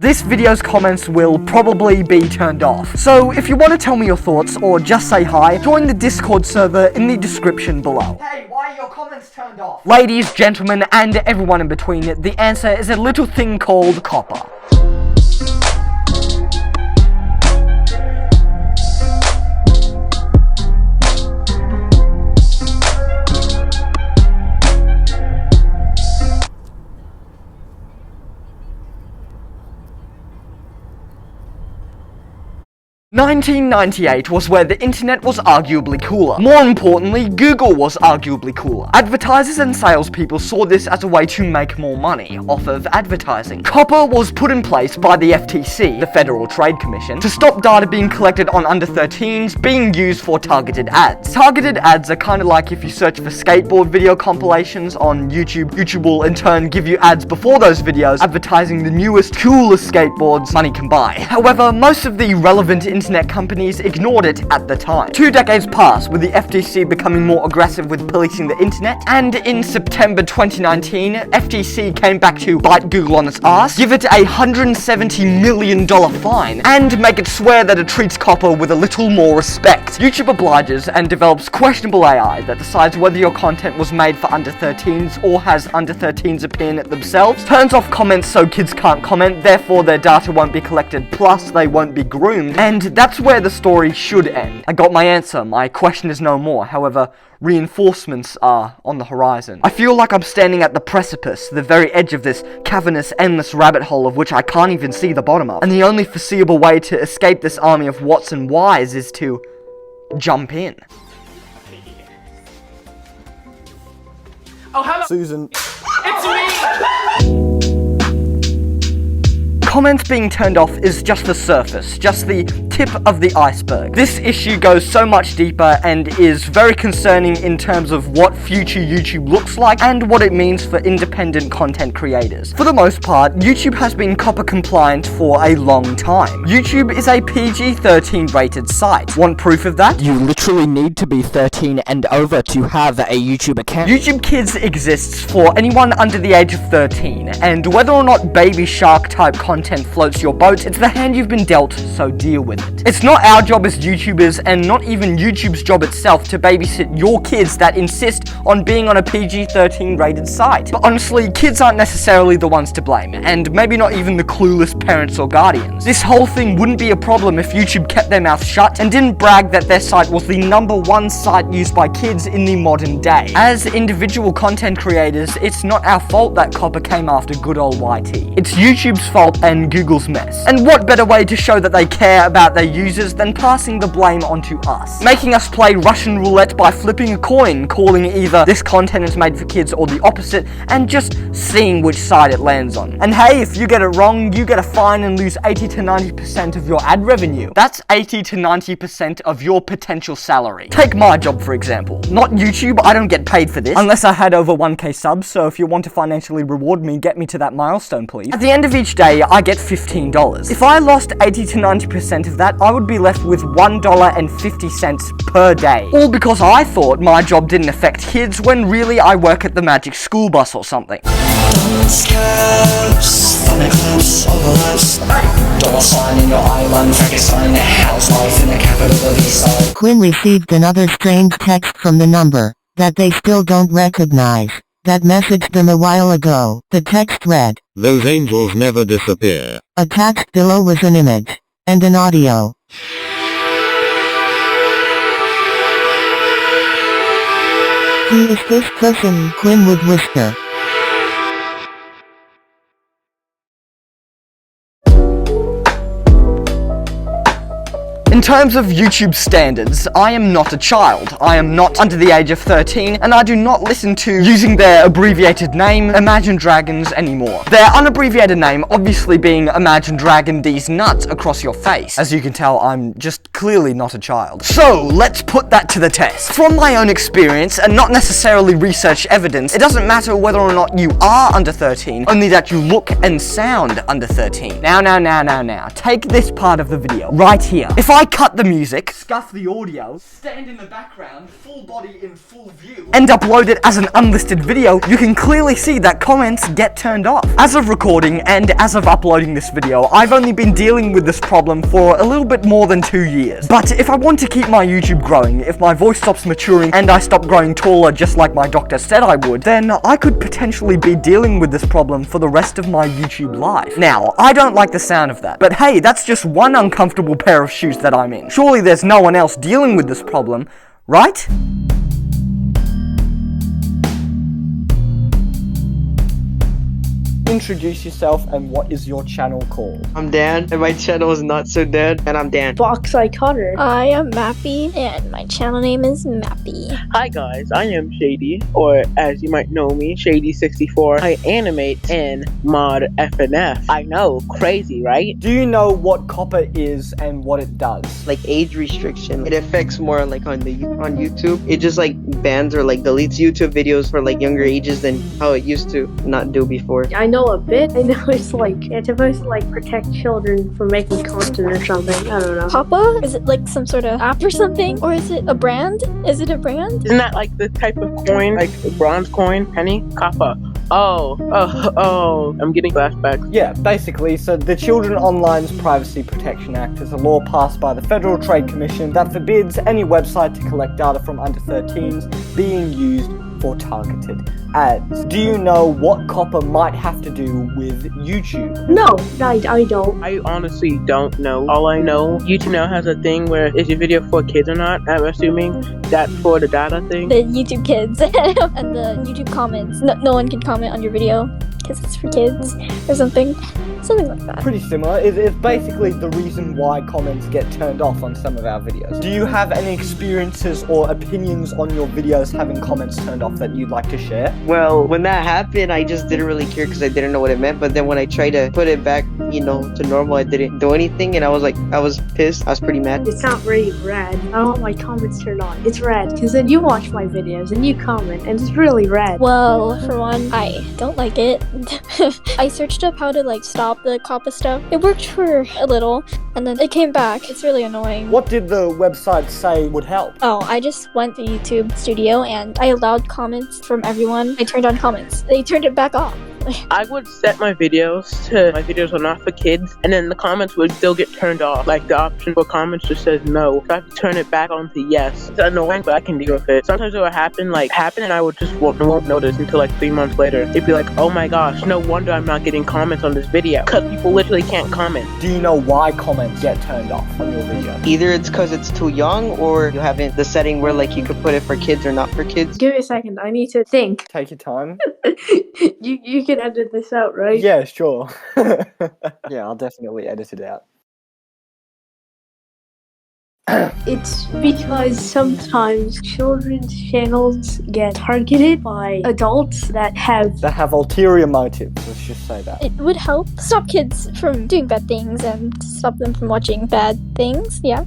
This video's comments will probably be turned off. So if you want to tell me your thoughts or just say hi, join the Discord server in the description below. Hey, why are your comments turned off? Ladies, gentlemen, and everyone in between, the answer is a little thing called COPPA. "1998 was where the internet was arguably cooler. More importantly, Google was arguably cooler. Advertisers and salespeople saw this as a way to make more money off of advertising. COPPA was put in place by the FTC, the Federal Trade Commission, to stop data being collected on under 13s being used for targeted ads. Targeted ads are kind of like if you search for skateboard video compilations on YouTube, YouTube will in turn give you ads before those videos advertising the newest, coolest skateboards money can buy. However, most of the relevant internet companies ignored it at the time. 2 decades passed, with the FTC becoming more aggressive with policing the internet, and in September 2019, FTC came back to bite Google on its ass, give it a $170 million fine, and make it swear that it treats COPPA with a little more respect. YouTube obliges and develops questionable AI that decides whether your content was made for under 13s or has under 13s appear in it themselves, turns off comments so kids can't comment, therefore their data won't be collected, plus they won't be groomed, and that's where the story should end. I got my answer, my question is no more, however, reinforcements are on the horizon. I feel like I'm standing at the precipice, the very edge of this cavernous, endless rabbit hole of which I can't even see the bottom of, and the only foreseeable way to escape this army of whats and whys is to jump in. Oh, hello, Susan. it's me! Comments being turned off is just the surface, just the tip of the iceberg. This issue goes so much deeper and is very concerning in terms of what future YouTube looks like and what it means for independent content creators. For the most part, YouTube has been COPPA compliant for a long time. YouTube is a PG-13 rated site. Want proof of that? You literally need to be 13 and over to have a YouTube account. YouTube Kids exists for anyone under the age of 13, and whether or not Baby Shark type content floats your boat, it's the hand you've been dealt, so deal with it. It's not our job as YouTubers, and not even YouTube's job itself, to babysit your kids that insist on being on a PG-13 rated site. But honestly, kids aren't necessarily the ones to blame, and maybe not even the clueless parents or guardians. This whole thing wouldn't be a problem if YouTube kept their mouth shut and didn't brag that their site was the #1 site used by kids in the modern day. As individual content creators, it's not our fault that COPPA came after good old YT. It's YouTube's fault and Google's mess. And what better way to show that they care about their users than passing the blame onto us? Making us play Russian roulette by flipping a coin, calling either this content is made for kids or the opposite, and just seeing which side it lands on. And hey, if you get it wrong, you get a fine and lose 80 to 90% of your ad revenue. That's 80 to 90% of your potential salary. Take my job for example. Not YouTube, I don't get paid for this, unless I had over 1k subs, so if you want to financially reward me, get me to that milestone please. At the end of each day, I get $15. If I lost 80 to 90% of that, I would be left with $1.50 per day. All because I thought my job didn't affect kids when really I work at the Magic School Bus or something. Quinn received another strange text from the number that they still don't recognize. That messaged them a while ago. The text read, "Those angels never disappear." Attached below was an image and an audio. Who is this person? Quinn would whisper. In terms of YouTube standards, I am not a child. I am not under the age of 13, and I do not listen to using their abbreviated name, Imagine Dragons, anymore. Their unabbreviated name obviously being Imagine Dragon These Nuts across your face. As you can tell, I'm just clearly not a child. So, let's put that to the test. From my own experience, and not necessarily research evidence, it doesn't matter whether or not you are under 13, only that you look and sound under 13. Now, take this part of the video, right here. If I I cut the music, scuff the audio, stand in the background, full body in full view, and upload it as an unlisted video, you can clearly see that comments get turned off. As of recording and as of uploading this video, I've only been dealing with this problem for a little bit more than 2 years. But if I want to keep my YouTube growing, if my voice stops maturing and I stop growing taller just like my doctor said I would, then I could potentially be dealing with this problem for the rest of my YouTube life. Now, I don't like the sound of that, but hey, that's just one uncomfortable pair of shoes that I'm in. Surely there's no one else dealing with this problem, right? Introduce yourself and what is your channel called? I'm Dan, and my channel is NotSoDan, and I'm Dan. BoxIconer. I am Mappy, and my channel name is Mappy. Hi guys, I am Shady, or as you might know me, Shady64. I animate in mod FNF. I know, crazy, right? Do you know what COPPA is and what it does? Like age restriction, it affects more like on YouTube. It just like bans or like deletes YouTube videos for like younger ages than how it used to not do before. I know a bit. I know it's supposed to like protect children from making content or something. I don't know. COPPA? Is it like some sort of app or something? Or is it a brand? Is it a brand? Isn't that like the type of coin, like a bronze coin, penny? COPPA. Oh, I'm getting flashbacks. Yeah, basically, so the Children Online's Privacy Protection Act is a law passed by the Federal Trade Commission that forbids any website to collect data from under 13s being used for targeted ads. Do you know what COPPA might have to do with YouTube? No, I don't. I honestly don't know. All I know, YouTube now has a thing where is your video for kids or not? I'm assuming that's for the data thing. The YouTube kids and the YouTube comments. No one can comment on your video because it's for kids or something. Something like that. Pretty similar. It's basically the reason why comments get turned off on some of our videos. Do you have any experiences or opinions on your videos having comments turned off that you'd like to share? Well, when that happened, I just didn't really care because I didn't know what it meant. But then when I tried to put it back, to normal, I didn't do anything, and I was pissed. I was pretty mad. It's not really red. I don't want my comments turned on. It's red because then you watch my videos and you comment, and it's really red. Well, for one, I don't like it. I searched up how to like stop the COPPA stuff. It worked for a little, and then it came back. It's really annoying. What did the website say would help? Oh, I just went to YouTube Studio and I allowed comments from everyone. I turned on comments. They turned it back off. I would set my videos to my videos are not for kids, and then the comments would still get turned off. Like the option for comments just says no. So I have to turn it back on to yes. It's annoying, but I can deal with it. Sometimes it would happen, and I would just won't notice until like 3 months later. It'd be like, oh my gosh, no wonder I'm not getting comments on this video. Because people literally can't comment. Do you know why comments get turned off on your video? Either it's because it's too young, or you haven't the setting where like you could put it for kids or not for kids. Give me a second. I need to think. Take your time. You can edit this out, right? Yeah, sure. Yeah, I'll definitely edit it out. It's because sometimes children's channels get targeted by adults that have ulterior motives, let's just say that. It would help stop kids from doing bad things and stop them from watching bad things, yeah.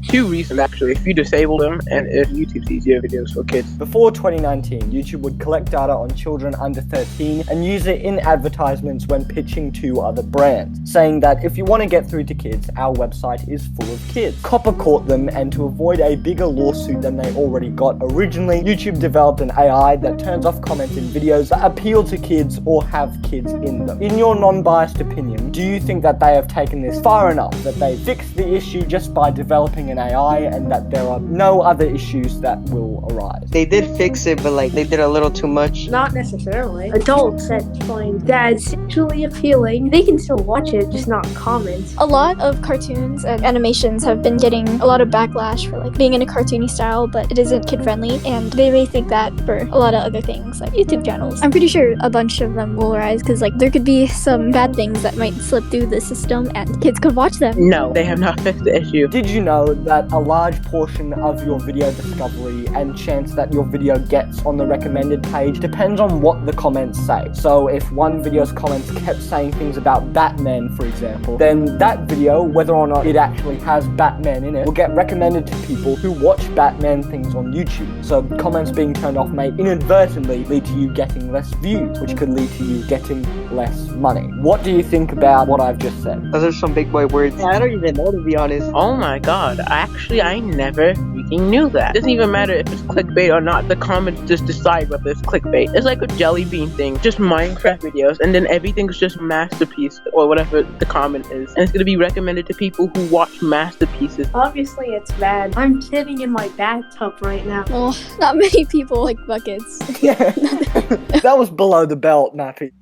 2 reasons actually, if you disable them and if YouTube sees your videos for kids. Before 2019, YouTube would collect data on children under 13 and use it in advertisements when pitching to other brands, saying that if you want to get through to kids, our website is full of kids. COPPA caught them, and to avoid a bigger lawsuit than they already got originally, YouTube developed an AI that turns off comments in videos that appeal to kids or have kids in them. In your non-biased opinion, do you think that they have taken this far enough, that they fixed the issue just by developing an AI and that there are no other issues that will arise? They did fix it, but like they did a little too much. Not necessarily. Adults that find that sexually appealing, they can still watch it, just not comment. A lot of cartoons and animations have been getting a lot of backlash for like being in a cartoony style, but it isn't kid friendly, and they may think that for a lot of other things like YouTube channels. I'm pretty sure a bunch of them will rise because like there could be some bad things that might slip through the system and kids could watch them. No, they have not fixed the issue. Did you know that a large portion of your video discovery and chance that your video gets on the recommended page depends on what the comments say? So if one video's comments kept saying things about Batman, for example, then that video, whether or not it actually has Batman in it, will get recommended to people who watch Batman things on YouTube. So comments being turned off may inadvertently lead to you getting less views, which could lead to you getting less money. What do you think about what I've just said? Those are some big boy words. I don't even know, to be honest. Oh my god, actually I never freaking knew that. It doesn't even matter if it's clickbait or not, the comments just decide whether it's clickbait. It's like a jelly bean thing, just Minecraft videos, and then everything's just masterpiece or whatever the comment is. And it's gonna be recommended to people who watch masterpieces. Obviously it's bad. I'm sitting in my bathtub right now. Well, not many people like buckets. Yeah, that was below the belt, Mappy.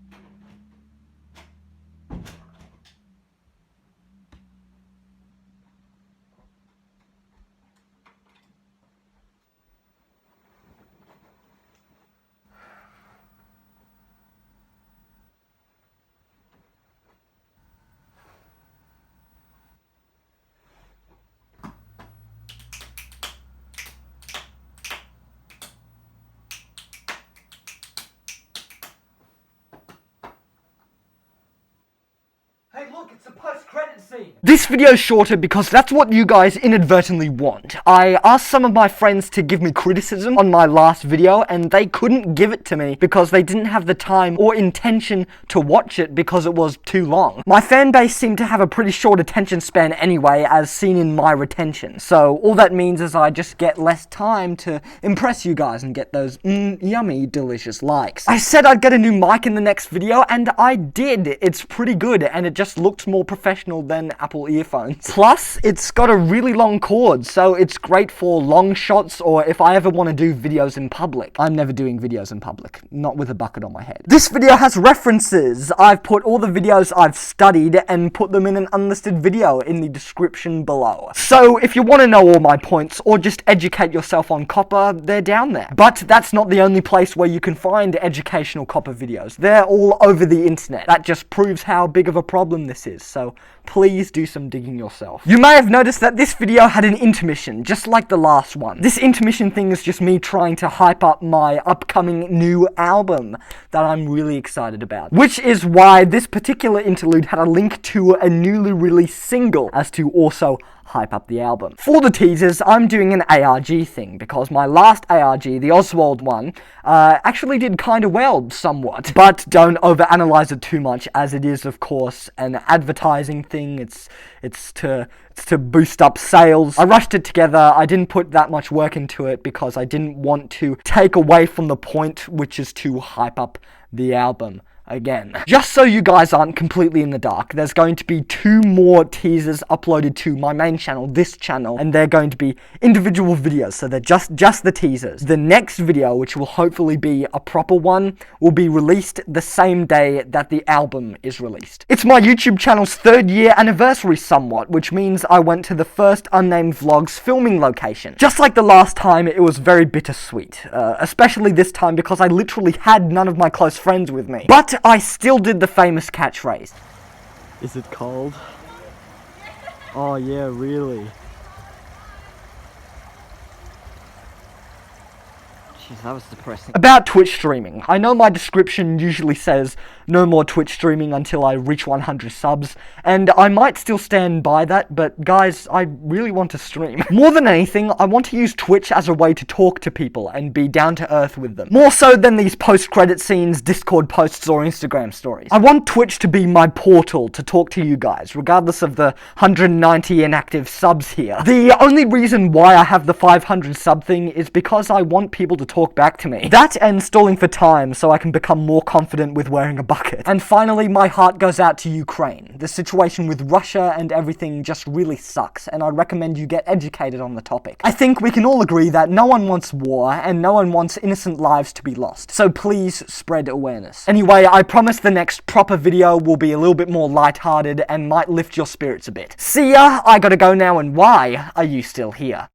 Hey look, it's a post-credit scene! This video's shorter because that's what you guys inadvertently want. I asked some of my friends to give me criticism on my last video, and they couldn't give it to me because they didn't have the time or intention to watch it because it was too long. My fan base seemed to have a pretty short attention span anyway, as seen in my retention. So all that means is I just get less time to impress you guys and get those yummy, delicious likes. I said I'd get a new mic in the next video, and I did. It's pretty good, and it just looks more professional than Apple earphones. Plus, it's got a really long cord, so it's great for long shots or if I ever want to do videos in public. I'm never doing videos in public, not with a bucket on my head. This video has references. I've put all the videos I've studied and put them in an unlisted video in the description below. So if you want to know all my points or just educate yourself on COPPA, they're down there. But that's not the only place where you can find educational COPPA videos. They're all over the internet. That just proves how big of a problem this is, so please do some digging yourself. You may have noticed that this video had an intermission, just like the last one. This intermission thing is just me trying to hype up my upcoming new album that I'm really excited about. Which is why this particular interlude had a link to a newly released single as to also hype up the album. For the teasers, I'm doing an ARG thing, because my last ARG, the Oswald one, actually did kinda well, somewhat. But don't overanalyze it too much, as it is, of course, an advertising thing. It's to boost up sales. I rushed it together. I didn't put that much work into it because I didn't want to take away from the point, which is to hype up the album again. Just so you guys aren't completely in the dark, there's going to be 2 more teasers uploaded to my main channel, this channel, and they're going to be individual videos, so they're just the teasers. The next video, which will hopefully be a proper one, will be released the same day that the album is released. It's my YouTube channel's 3rd year anniversary somewhat, which means I went to the first Unnamed Vlogs filming location. Just like the last time, it was very bittersweet, especially this time because I literally had none of my close friends with me. But I still did the famous catchphrase. Is it cold? Oh yeah, really? Jeez, that was depressing. About Twitch streaming. I know my description usually says no more Twitch streaming until I reach 100 subs, and I might still stand by that, but guys, I really want to stream. More than anything, I want to use Twitch as a way to talk to people and be down to earth with them. More so than these post-credit scenes, Discord posts, or Instagram stories. I want Twitch to be my portal to talk to you guys, regardless of the 190 inactive subs here. The only reason why I have the 500 sub thing is because I want people to talk back to me. That and stalling for time so I can become more confident with wearing a bucket. And finally, my heart goes out to Ukraine. The situation with Russia and everything just really sucks, and I recommend you get educated on the topic. I think we can all agree that no one wants war, and no one wants innocent lives to be lost. So please spread awareness. Anyway, I promise the next proper video will be a little bit more lighthearted and might lift your spirits a bit. See ya! I gotta go now, and why are you still here?